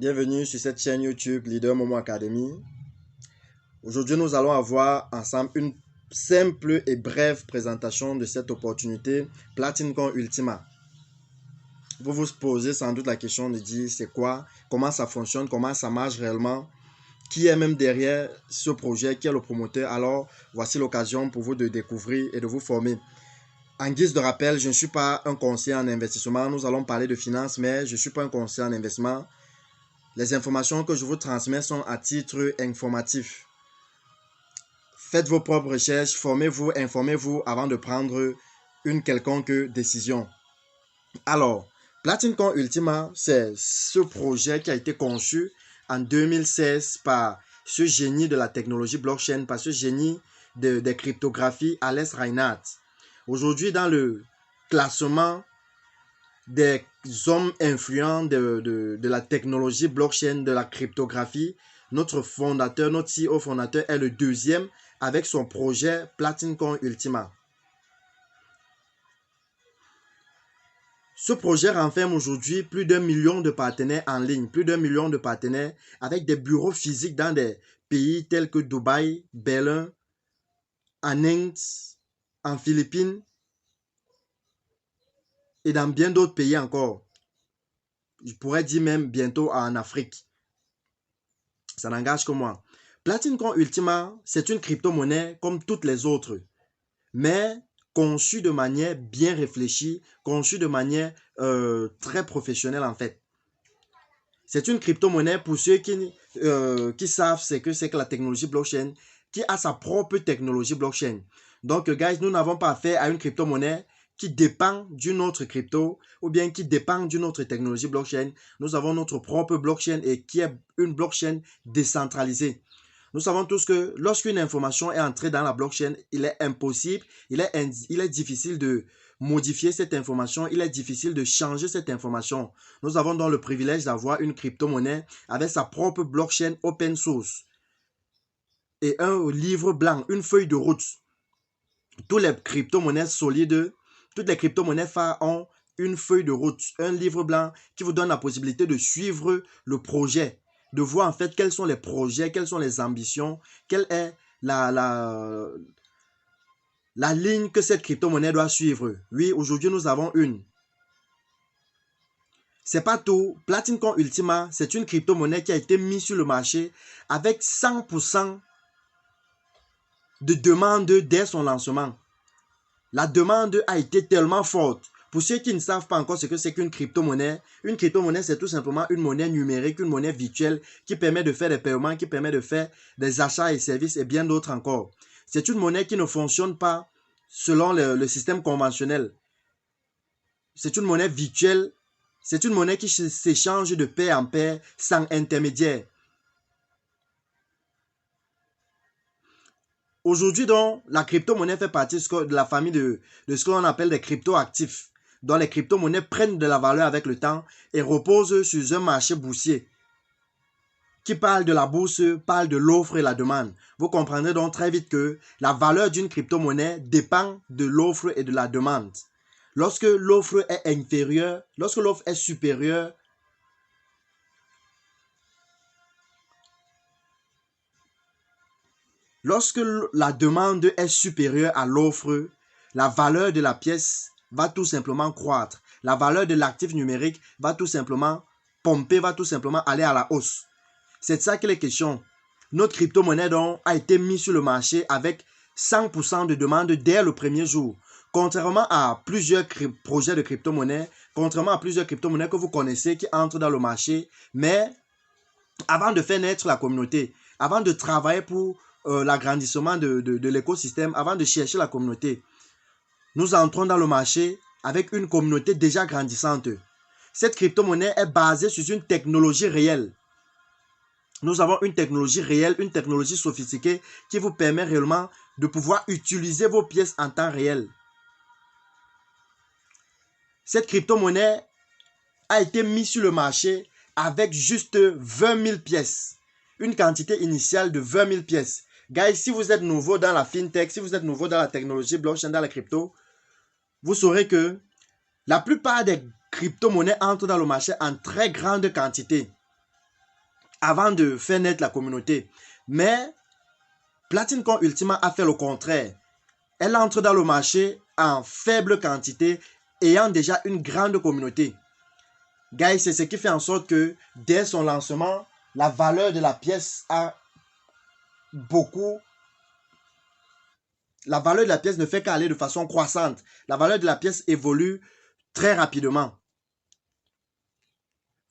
Bienvenue sur cette chaîne YouTube Leader Momo Academy. Aujourd'hui, nous allons avoir ensemble une simple et brève présentation de cette opportunité PlatinCoin Ultima. Vous vous posez sans doute la question de dire c'est quoi, comment ça fonctionne, comment ça marche réellement, qui est même derrière ce projet, qui est le promoteur. Alors, voici l'occasion pour vous de découvrir et de vous former. En guise de rappel, je ne suis pas un conseiller en investissement. Nous allons parler de finances, mais je ne suis pas un conseiller en investissement. Les informations que je vous transmets sont à titre informatif. Faites vos propres recherches, formez-vous, informez-vous avant de prendre une quelconque décision. Alors, PlatinCoin Ultima, c'est ce projet qui a été conçu en 2016 par ce génie de la technologie blockchain, par ce génie des cryptographies, Alex Reinhardt. Aujourd'hui, dans le classement des hommes influents de la technologie blockchain, de la cryptographie, notre fondateur, notre CEO fondateur est le deuxième avec son projet PlatinCoin Ultima. Ce projet renferme aujourd'hui plus d'1 million de partenaires en ligne, plus d'1 million de partenaires avec des bureaux physiques dans des pays tels que Dubaï, Berlin, en Inde, en Philippines et dans bien d'autres pays encore. Je pourrais dire même bientôt en Afrique. Ça n'engage que moi. PlatinCoin Ultima, c'est une crypto-monnaie comme toutes les autres, mais conçue de manière bien réfléchie, conçue de manière très professionnelle en fait. C'est une crypto-monnaie pour ceux qui savent ce que c'est que la technologie blockchain, qui a sa propre technologie blockchain. Donc, guys, nous n'avons pas affaire à une crypto-monnaie qui dépend d'une autre crypto ou bien qui dépend d'une autre technologie blockchain. Nous avons notre propre blockchain et qui est une blockchain décentralisée. Nous savons tous que lorsqu'une information est entrée dans la blockchain, il est impossible, il est difficile de modifier cette information, il est difficile de changer cette information. Nous avons donc le privilège d'avoir une crypto-monnaie avec sa propre blockchain open source et un livre blanc, une feuille de route. Toutes les crypto-monnaies solides, toutes les crypto-monnaies phares ont une feuille de route, un livre blanc qui vous donne la possibilité de suivre le projet, de voir en fait quels sont les projets, quelles sont les ambitions, quelle est la ligne que cette crypto-monnaie doit suivre. Oui, aujourd'hui nous avons une. C'est pas tout. PlatinCoin Ultima, c'est une crypto-monnaie qui a été mise sur le marché avec 100% de demande dès son lancement. La demande a été tellement forte. Pour ceux qui ne savent pas encore ce que c'est qu'une crypto-monnaie, une crypto-monnaie, c'est tout simplement une monnaie numérique, une monnaie virtuelle qui permet de faire des paiements, qui permet de faire des achats et services et bien d'autres encore. C'est une monnaie qui ne fonctionne pas selon le système conventionnel. C'est une monnaie virtuelle. C'est une monnaie qui s'échange de pair en pair sans intermédiaire. Aujourd'hui, donc, la crypto-monnaie fait partie de la famille de ce que l'on appelle des crypto-actifs, dont les crypto-monnaies prennent de la valeur avec le temps et reposent sur un marché boursier qui parle de la bourse, parle de l'offre et la demande. Vous comprendrez donc très vite que la valeur d'une crypto-monnaie dépend de l'offre et de la demande. Lorsque l'offre est inférieure, lorsque l'offre est supérieure, lorsque la demande est supérieure à l'offre, la valeur de la pièce va tout simplement croître. La valeur de l'actif numérique va tout simplement pomper, va tout simplement aller à la hausse. C'est de ça qu'il est question. Notre crypto-monnaie donc a été mise sur le marché avec 100% de demande dès le premier jour. Contrairement à plusieurs projets de crypto-monnaie, contrairement à plusieurs crypto-monnaies que vous connaissez qui entrent dans le marché, mais avant de faire naître la communauté, avant de travailler pour l'agrandissement de l'écosystème, avant de chercher la communauté, nous entrons dans le marché avec une communauté déjà grandissante. Cette crypto-monnaie est basée sur une technologie réelle. Nous avons une technologie réelle, une technologie sophistiquée qui vous permet réellement de pouvoir utiliser vos pièces en temps réel. Cette crypto-monnaie a été mise sur le marché avec juste 20 000 pièces. Une quantité initiale de 20 000 pièces. Guys, si vous êtes nouveau dans la fintech, si vous êtes nouveau dans la technologie blockchain, dans la crypto, vous saurez que la plupart des crypto-monnaies entrent dans le marché en très grande quantité. avant de faire naître la communauté. Mais Platine Coin Ultima a fait le contraire. Elle entre dans le marché en faible quantité, ayant déjà une grande communauté. Guys, c'est ce qui fait en sorte que dès son lancement, la valeur de la pièce a beaucoup. La valeur de la pièce ne fait qu'aller de façon croissante. La valeur de la pièce évolue très rapidement.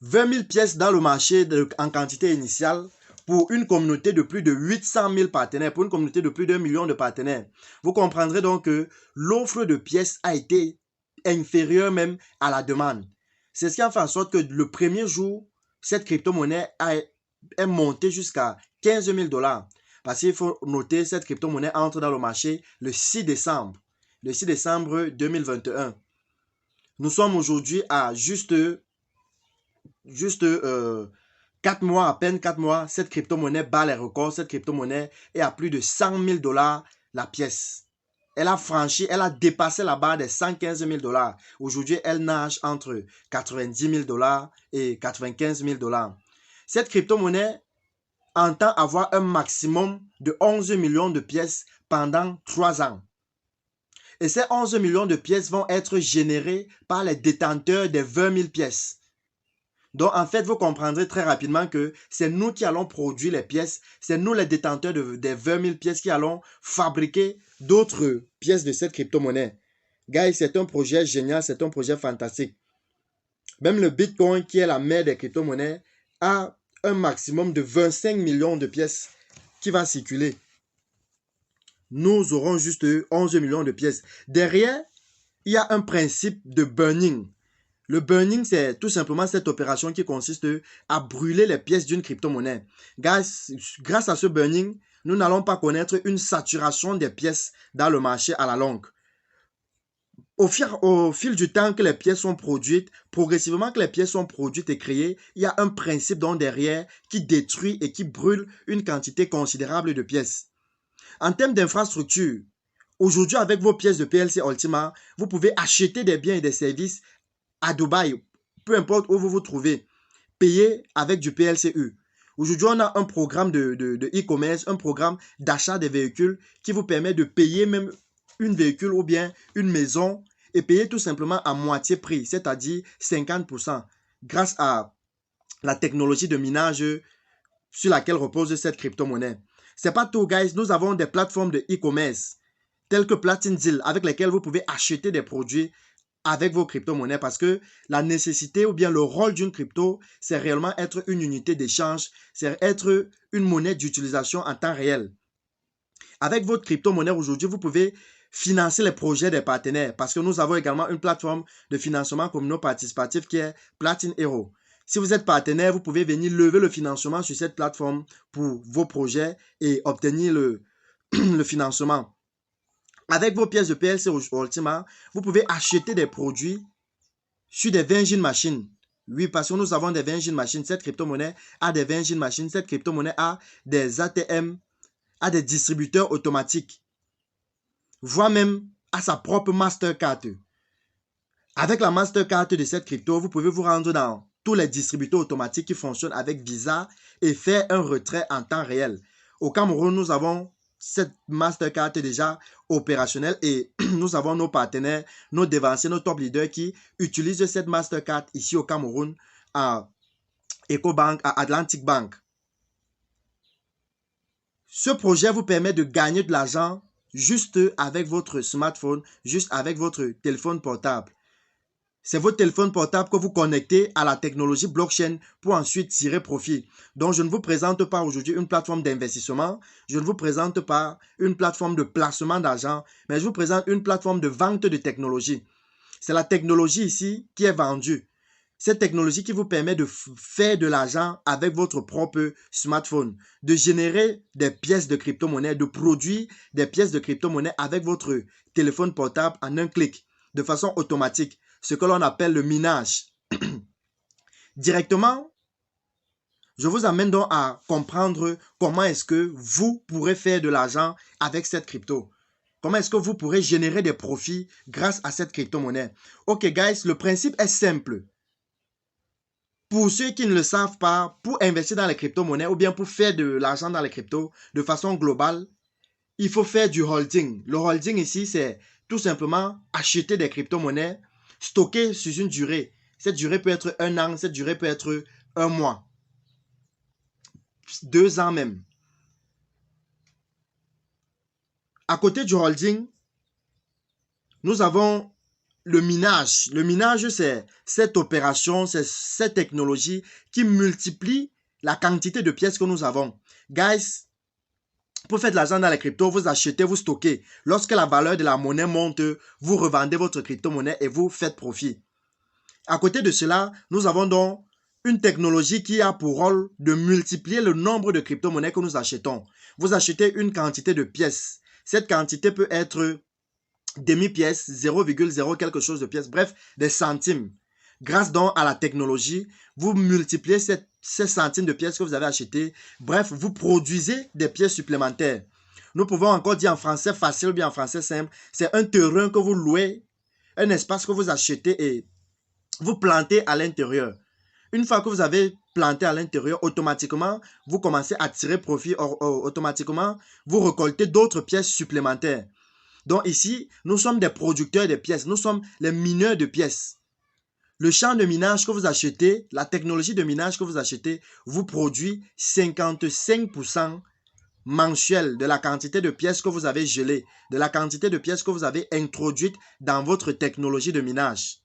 20 000 pièces dans le marché en quantité initiale pour une communauté de plus de 800 000 partenaires, pour une communauté de plus d'1 million de partenaires. Vous comprendrez donc que l'offre de pièces a été inférieure même à la demande. C'est ce qui a fait en sorte que le premier jour, cette crypto-monnaie est montée jusqu'à 15 000 $. Parce qu'il faut noter, cette crypto-monnaie entre dans le marché le 6 décembre. Le 6 décembre 2021. Nous sommes aujourd'hui à juste 4 mois, à peine 4 mois, cette crypto-monnaie bat les records. Cette crypto-monnaie est à plus de 100 000 $ la pièce. Elle a dépassé la barre des 115 000 $. Aujourd'hui, elle nage entre 90 000 $ et 95 000 $. Cette crypto-monnaie entend avoir un maximum de 11 millions de pièces pendant 3 ans. Et ces 11 millions de pièces vont être générées par les détenteurs des 20 000 pièces. Donc, en fait, vous comprendrez très rapidement que c'est nous qui allons produire les pièces, c'est nous les détenteurs des 20 000 pièces qui allons fabriquer d'autres pièces de cette crypto-monnaie. Guys, c'est un projet génial, c'est un projet fantastique. Même le Bitcoin, qui est la mère des crypto-monnaies, a un maximum de 25 millions de pièces qui va circuler. Nous aurons juste 11 millions de pièces. Derrière, il y a un principe de burning. Le burning, c'est tout simplement cette opération qui consiste à brûler les pièces d'une crypto-monnaie. Grâce à ce burning, nous n'allons pas connaître une saturation des pièces dans le marché à la longue. Au fil du temps que les pièces sont produites, progressivement que les pièces sont produites et créées, il y a un principe donc derrière qui détruit et qui brûle une quantité considérable de pièces. En termes d'infrastructure, aujourd'hui avec vos pièces de PLC Ultima, vous pouvez acheter des biens et des services à Dubaï, peu importe où vous vous trouvez, payer avec du PLCU. Aujourd'hui, on a un programme de e-commerce, un programme d'achat des véhicules qui vous permet de payer même une véhicule ou bien une maison et payer tout simplement à moitié prix, c'est-à-dire 50%, grâce à la technologie de minage sur laquelle repose cette crypto-monnaie. C'est pas tout, guys. Nous avons des plateformes de e-commerce telles que Platine Deal avec lesquelles vous pouvez acheter des produits avec vos crypto-monnaies parce que la nécessité ou bien le rôle d'une crypto, c'est réellement être une unité d'échange, c'est être une monnaie d'utilisation en temps réel. Avec votre crypto-monnaie aujourd'hui, vous pouvez financer les projets des partenaires parce que nous avons également une plateforme de financement communaux participatif qui est Platine Hero. Si vous êtes partenaire, vous pouvez venir lever le financement sur cette plateforme pour vos projets et obtenir le financement. Avec vos pièces de PLC Ultima, vous pouvez acheter des produits sur des vending machines. Oui, parce que nous avons des vending machines. Cette crypto-monnaie a des vending machines. Cette crypto-monnaie a des ATM, a des distributeurs automatiques, voire même à sa propre Mastercard. Avec la Mastercard de cette crypto, vous pouvez vous rendre dans tous les distributeurs automatiques qui fonctionnent avec Visa et faire un retrait en temps réel. Au Cameroun, nous avons cette Mastercard déjà opérationnelle et nous avons nos partenaires, nos dévanciers, nos top leaders qui utilisent cette Mastercard ici au Cameroun, à EcoBank, à Atlantic Bank. Ce projet vous permet de gagner de l'argent juste avec votre smartphone, juste avec votre téléphone portable. C'est votre téléphone portable que vous connectez à la technologie blockchain pour ensuite tirer profit. Donc, je ne vous présente pas aujourd'hui une plateforme d'investissement, je ne vous présente pas une plateforme de placement d'argent, mais je vous présente une plateforme de vente de technologie. C'est la technologie ici qui est vendue. Cette technologie qui vous permet de faire de l'argent avec votre propre smartphone, de générer des pièces de crypto-monnaie, de produire des pièces de crypto-monnaie avec votre téléphone portable en un clic, de façon automatique. Ce que l'on appelle le minage. Directement, je vous amène donc à comprendre comment est-ce que vous pourrez faire de l'argent avec cette crypto. Comment est-ce que vous pourrez générer des profits grâce à cette crypto-monnaie. Ok guys, le principe est simple. Pour ceux qui ne le savent pas, pour investir dans les crypto-monnaies ou bien pour faire de l'argent dans les cryptos de façon globale, il faut faire du holding. Le holding ici, c'est tout simplement acheter des crypto-monnaies, stocker sur une durée. Cette durée peut être 1 an, cette durée peut être 1 mois, 2 ans même. À côté du holding, nous avons le minage. Le minage, c'est cette opération, c'est cette technologie qui multiplie la quantité de pièces que nous avons. Guys, pour faire de l'argent dans les cryptos, vous achetez, vous stockez. Lorsque la valeur de la monnaie monte, vous revendez votre crypto-monnaie et vous faites profit. À côté de cela, nous avons donc une technologie qui a pour rôle de multiplier le nombre de crypto-monnaies que nous achetons. Vous achetez une quantité de pièces. Cette quantité peut être demi-pièce, 0,0 quelque chose de pièce, bref, des centimes. Grâce donc à la technologie, vous multipliez ces centimes de pièces que vous avez achetées. Bref, vous produisez des pièces supplémentaires. Nous pouvons encore dire en français facile ou bien en français simple, c'est un terrain que vous louez, un espace que vous achetez et vous plantez à l'intérieur. Une fois que vous avez planté à l'intérieur, automatiquement, vous commencez à tirer profit. Automatiquement, vous récoltez d'autres pièces supplémentaires. Donc ici, nous sommes des producteurs de pièces. Nous sommes les mineurs de pièces. Le champ de minage que vous achetez, la technologie de minage que vous achetez, vous produit 55% mensuel de la quantité de pièces que vous avez gelées, de la quantité de pièces que vous avez introduites dans votre technologie de minage.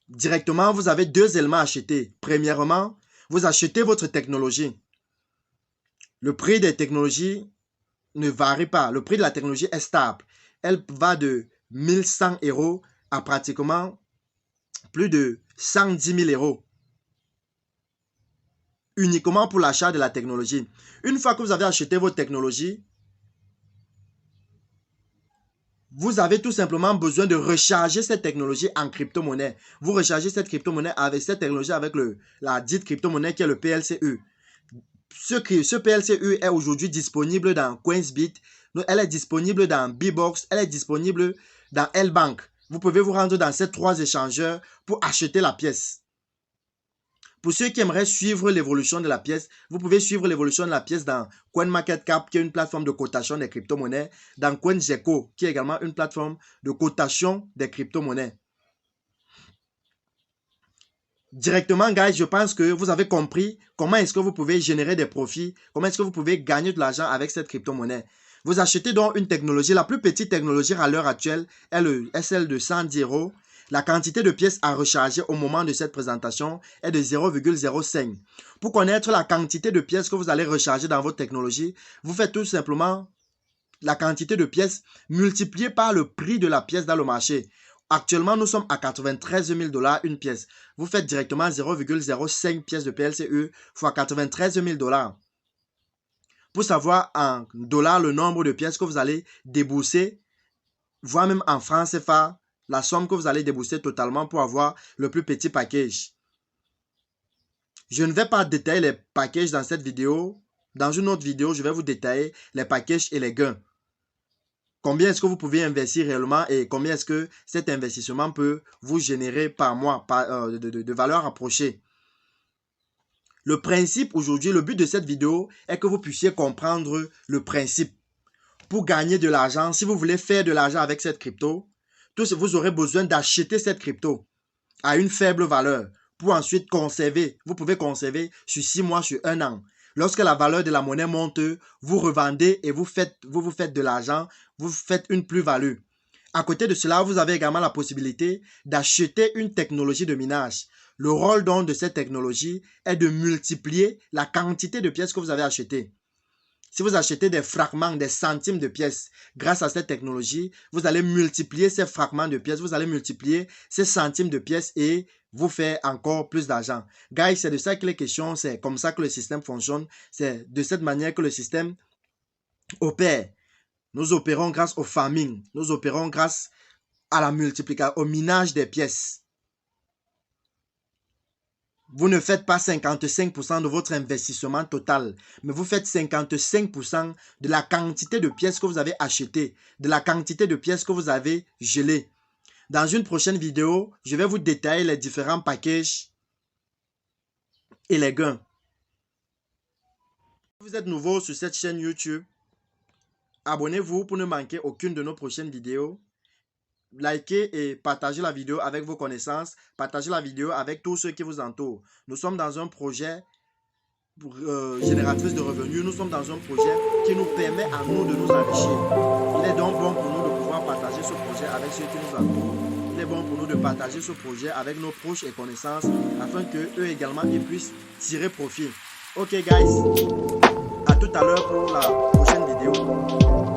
Directement, vous avez 2 éléments à acheter. Premièrement, vous achetez votre technologie. Le prix des technologies ne varie pas. Le prix de la technologie est stable. Elle va de 1100 € à pratiquement plus de 110 000 € uniquement pour l'achat de la technologie. Une fois que vous avez acheté votre technologie, vous avez tout simplement besoin de recharger cette technologie en crypto-monnaie. Vous rechargez cette crypto-monnaie avec cette technologie avec la dite crypto-monnaie qui est le PLCE. Ce PLCE est aujourd'hui disponible dans Coinsbit, elle est disponible dans Bbox, elle est disponible dans L-Bank. Vous pouvez vous rendre dans ces 3 échangeurs pour acheter la pièce. Pour ceux qui aimeraient suivre l'évolution de la pièce, vous pouvez suivre l'évolution de la pièce dans CoinMarketCap, qui est une plateforme de cotation des crypto-monnaies, dans CoinGecko, qui est également une plateforme de cotation des crypto-monnaies. Directement, guys, je pense que vous avez compris comment est-ce que vous pouvez générer des profits, comment est-ce que vous pouvez gagner de l'argent avec cette crypto-monnaie. Vous achetez donc une technologie, la plus petite technologie à l'heure actuelle est celle de 110 €. La quantité de pièces à recharger au moment de cette présentation est de 0,05. Pour connaître la quantité de pièces que vous allez recharger dans votre technologie, vous faites tout simplement la quantité de pièces multipliée par le prix de la pièce dans le marché. Actuellement, nous sommes à 93 000 $ une pièce. Vous faites directement 0,05 pièces de PLCE fois 93 000 $. Pour savoir en dollars le nombre de pièces que vous allez débourser, voire même en francs CFA, la somme que vous allez débourser totalement pour avoir le plus petit package. Je ne vais pas détailler les packages dans cette vidéo. Dans une autre vidéo, je vais vous détailler les packages et les gains. Combien est-ce que vous pouvez investir réellement et combien est-ce que cet investissement peut vous générer par mois de valeur approchée. Le principe aujourd'hui, le but de cette vidéo est que vous puissiez comprendre le principe. Pour gagner de l'argent, si vous voulez faire de l'argent avec cette crypto, vous aurez besoin d'acheter cette crypto à une faible valeur pour ensuite conserver. Vous pouvez conserver sur 6 mois, sur 1 an. Lorsque la valeur de la monnaie monte, vous revendez et vous vous faites de l'argent, vous faites une plus-value. À côté de cela, vous avez également la possibilité d'acheter une technologie de minage. Le rôle donc de cette technologie est de multiplier la quantité de pièces que vous avez achetées. Si vous achetez des fragments, des centimes de pièces, grâce à cette technologie, vous allez multiplier ces fragments de pièces, vous allez multiplier ces centimes de pièces et vous faire encore plus d'argent. Guys, c'est de ça qu'il est question, c'est comme ça que le système fonctionne, c'est de cette manière que le système opère. Nous opérons grâce au farming, nous opérons grâce à la multiplication, au minage des pièces. Vous ne faites pas 55% de votre investissement total, mais vous faites 55% de la quantité de pièces que vous avez achetées, de la quantité de pièces que vous avez gelées. Dans une prochaine vidéo, je vais vous détailler les différents packages et les gains. Si vous êtes nouveau sur cette chaîne YouTube, abonnez-vous pour ne manquer aucune de nos prochaines vidéos. Likez et partagez la vidéo avec vos connaissances. Partagez la vidéo avec tous ceux qui vous entourent. Nous sommes dans un projet génératrice de revenus. Nous sommes dans un projet qui nous permet à nous de nous enrichir. Il est donc bon pour nous de pouvoir partager ce projet avec ceux qui nous entourent. Il est bon pour nous de partager ce projet avec nos proches et connaissances afin qu'eux également ils puissent tirer profit. Ok guys, à tout à l'heure pour la prochaine vidéo.